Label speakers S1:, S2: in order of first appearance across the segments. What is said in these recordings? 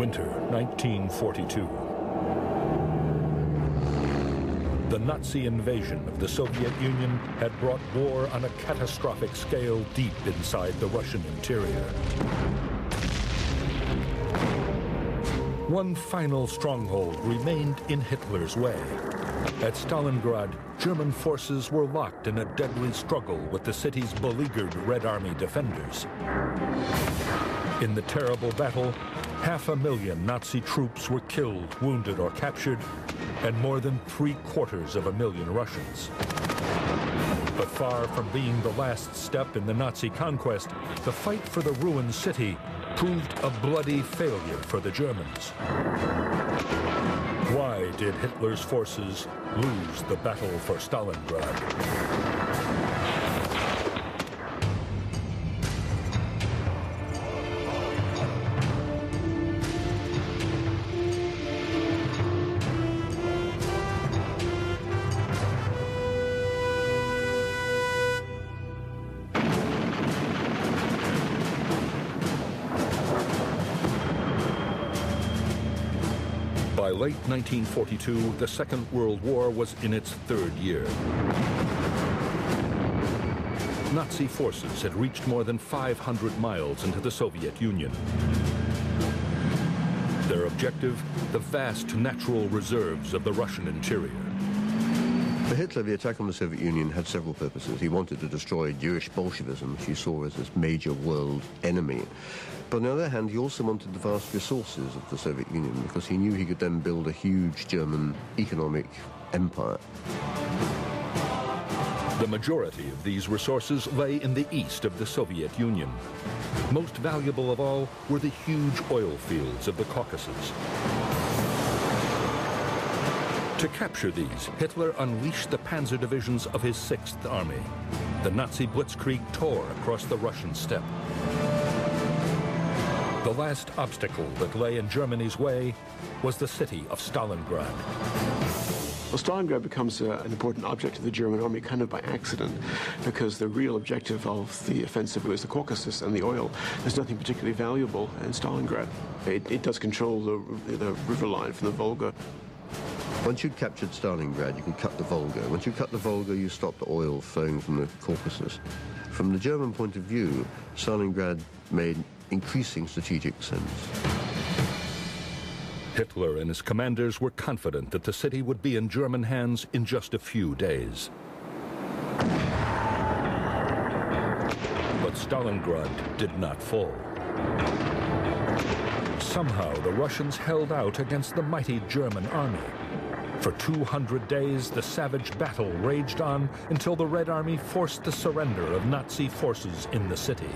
S1: winter 1942. The Nazi invasion of the Soviet Union had brought war on a catastrophic scale deep inside the Russian interior. One final stronghold remained in Hitler's way. At Stalingrad, German forces were locked in a deadly struggle with the city's beleaguered Red Army defenders. In the terrible battle, 500,000 Nazi troops were killed, wounded, or captured, and more than 750,000 Russians. But far from being the last step in the Nazi conquest, the fight for the ruined city proved a bloody failure for the Germans. Why did Hitler's forces lose the battle for Stalingrad? By late 1942, the Second World War was in its third year. Nazi forces had reached more than 500 miles into the Soviet Union. Their objective, the vast natural reserves of the Russian interior.
S2: For Hitler, the attack on the Soviet Union had several purposes. He wanted to destroy Jewish Bolshevism, which he saw as this major world enemy. But on the other hand, he also wanted the vast resources of the Soviet Union because he knew he could then build a huge German economic empire.
S1: The majority of these resources lay in the east of the Soviet Union. Most valuable of all were the huge oil fields of the Caucasus. To capture these, Hitler unleashed the panzer divisions of his 6th Army. The Nazi blitzkrieg tore across the Russian steppe. The last obstacle that lay in Germany's way was the city of Stalingrad.
S3: Well, Stalingrad becomes an important object of the German army kind of by accident, because the real objective of the offensive was the Caucasus and the oil. There's nothing particularly valuable in Stalingrad. It does control the river line from the Volga.
S2: Once you'd captured Stalingrad, you could cut the Volga. Once you cut the Volga, you stopped the oil flowing from the Caucasus. From the German point of view, Stalingrad made increasing strategic sense.
S1: Hitler and his commanders were confident that the city would be in German hands in just a few days. But Stalingrad did not fall. Somehow the Russians held out against the mighty German army. For 200 days, the savage battle raged on until the Red Army forced the surrender of Nazi forces in the city.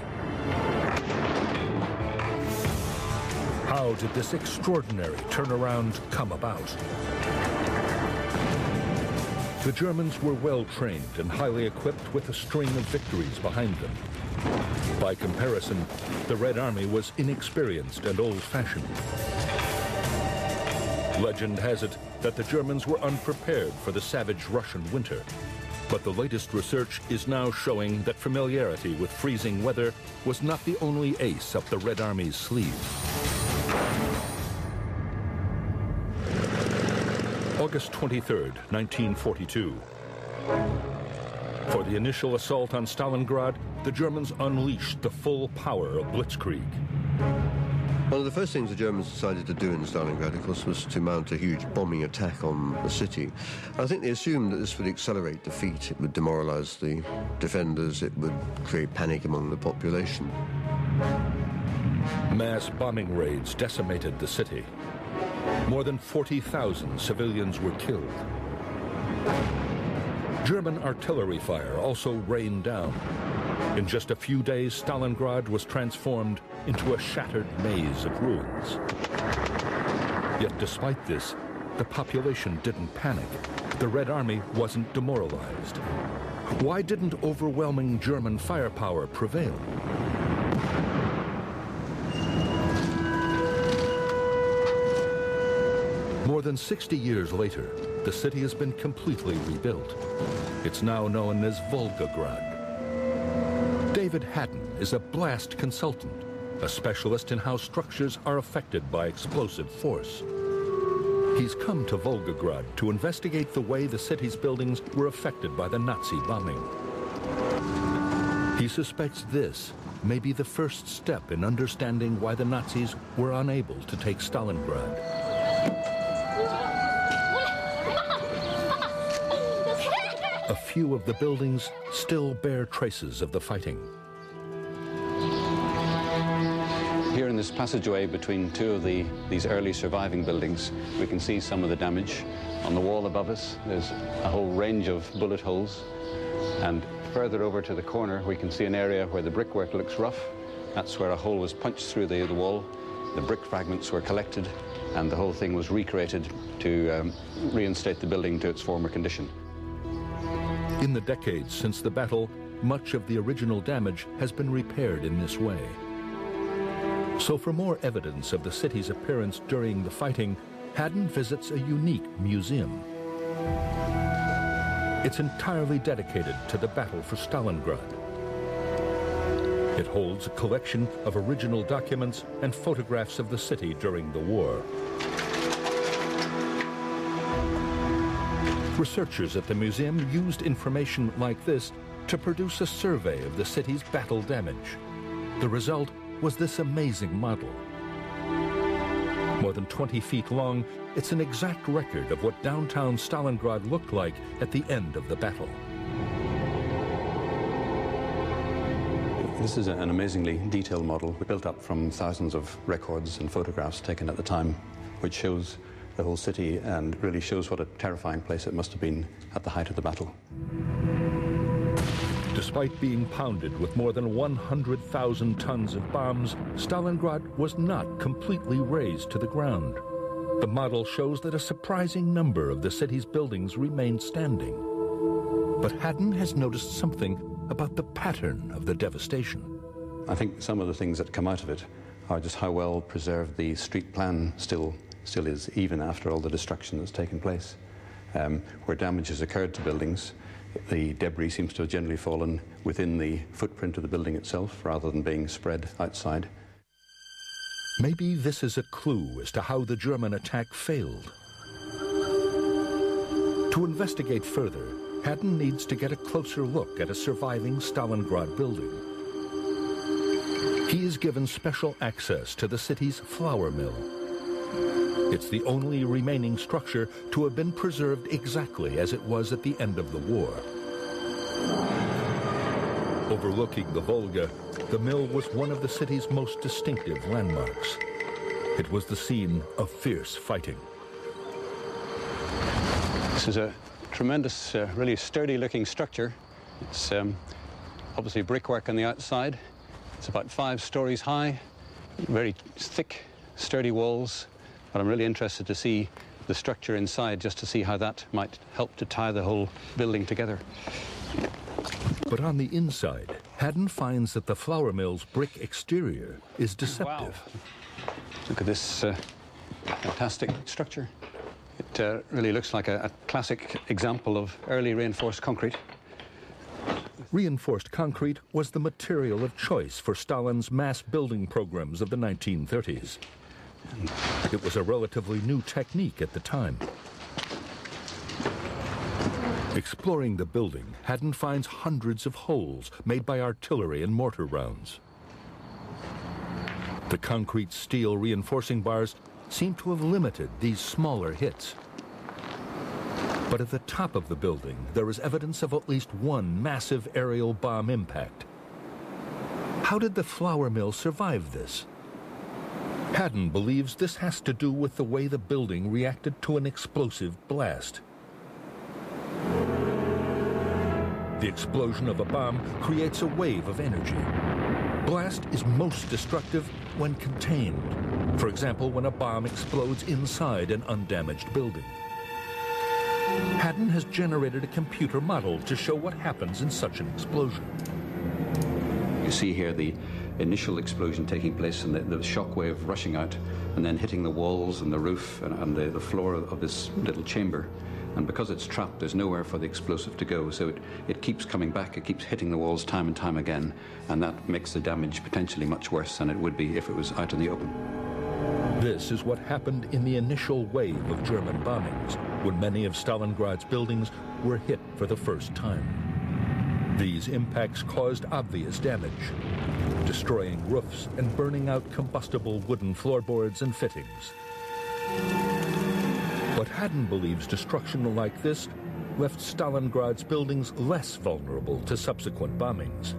S1: How did this extraordinary turnaround come about? The Germans were well trained and highly equipped with a string of victories behind them. By comparison, the Red Army was inexperienced and old-fashioned. Legend has it that the Germans were unprepared for the savage Russian winter. But the latest research is now showing that familiarity with freezing weather was not the only ace up the Red Army's sleeve. August 23rd, 1942. For the initial assault on Stalingrad, the Germans unleashed the full power of blitzkrieg.
S2: One of the first things the Germans decided to do in Stalingrad, of course, was to mount a huge bombing attack on the city. I think they assumed that this would accelerate defeat. It would demoralize the defenders. It would create panic among the population.
S1: Mass bombing raids decimated the city. More than 40,000 civilians were killed. German artillery fire also rained down. In just a few days, Stalingrad was transformed into a shattered maze of ruins. Yet despite this, the population didn't panic. The Red Army wasn't demoralized. Why didn't overwhelming German firepower prevail? More than 60 years later, the city has been completely rebuilt. It's now known as Volgograd. David Haddon is a blast consultant. a specialist in how structures are affected by explosive force. He's come to Volgograd to investigate the way the city's buildings were affected by the Nazi bombing. He suspects this may be the first step in understanding why the Nazis were unable to take Stalingrad. A few of the buildings still bear traces of the fighting.
S4: Here in this passageway between two of these early surviving buildings, we can see some of the damage. On the wall above us, there's a whole range of bullet holes. And further over to the corner, we can see an area where the brickwork looks rough. That's where a hole was punched through the wall. The brick fragments were collected, and the whole thing was recreated to reinstate the building to its former condition.
S1: In the decades since the battle, much of the original damage has been repaired in this way. So for more evidence of the city's appearance during the fighting, Haddon visits a unique museum. It's entirely dedicated to the battle for Stalingrad. It holds a collection of original documents and photographs of the city during the war. Researchers at the museum used information like this to produce a survey of the city's battle damage. The result was this amazing model. More than 20 feet long, it's an exact record of what downtown Stalingrad looked like at the end of the battle.
S4: This is an amazingly detailed model built up from thousands of records and photographs taken at the time, which shows the whole city and really shows what a terrifying place it must have been at the height of the battle.
S1: Despite being pounded with more than 100,000 tons of bombs, Stalingrad was not completely razed to the ground. The model shows that a surprising number of the city's buildings remained standing. But Haddon has noticed something about the pattern of the devastation.
S4: I think some of the things that come out of it are just how well preserved the street plan still is, even after all the destruction that's taken place. Where damage has occurred to buildings, the debris seems to have generally fallen within the footprint of the building itself rather than being spread outside.
S1: Maybe this is a clue as to how the German attack failed. To investigate further, Haddon needs to get a closer look at a surviving Stalingrad building. He is given special access to the city's flour mill. It's the only remaining structure to have been preserved exactly as it was at the end of the war. Overlooking the Volga, the mill was one of the city's most distinctive landmarks. It was the scene of fierce fighting.
S4: This is a tremendous, really sturdy-looking structure. It's obviously brickwork on the outside. It's about 5 stories high, very thick, sturdy walls. But I'm really interested to see the structure inside, just to see how that might help to tie the whole building together.
S1: But on the inside, Haddon finds that the flour mill's brick exterior is deceptive.
S4: Wow. Look at this fantastic structure. It really looks like a classic example of early reinforced concrete.
S1: Reinforced concrete was the material of choice for Stalin's mass building programs of the 1930s. It was a relatively new technique at the time. Exploring the building, Haddon finds hundreds of holes made by artillery and mortar rounds. The concrete steel reinforcing bars seem to have limited these smaller hits. But at the top of the building, there is evidence of at least one massive aerial bomb impact. How did the flour mill survive this? Haddon believes this has to do with the way the building reacted to an explosive blast. The explosion of a bomb creates a wave of energy. Blast is most destructive when contained. For example, when a bomb explodes inside an undamaged building. Haddon has generated a computer model to show what happens in such an explosion.
S4: You see here the initial explosion taking place and the shock wave rushing out and then hitting the walls and the roof and the floor of this little chamber. And because it's trapped, there's nowhere for the explosive to go, so it keeps coming back, it keeps hitting the walls time and time again, and that makes the damage potentially much worse than it would be if it was out in the open.
S1: This is what happened in the initial wave of German bombings, when many of Stalingrad's buildings were hit for the first time. These impacts caused obvious damage, destroying roofs and burning out combustible wooden floorboards and fittings. But Haddon believes destruction like this left Stalingrad's buildings less vulnerable to subsequent bombings.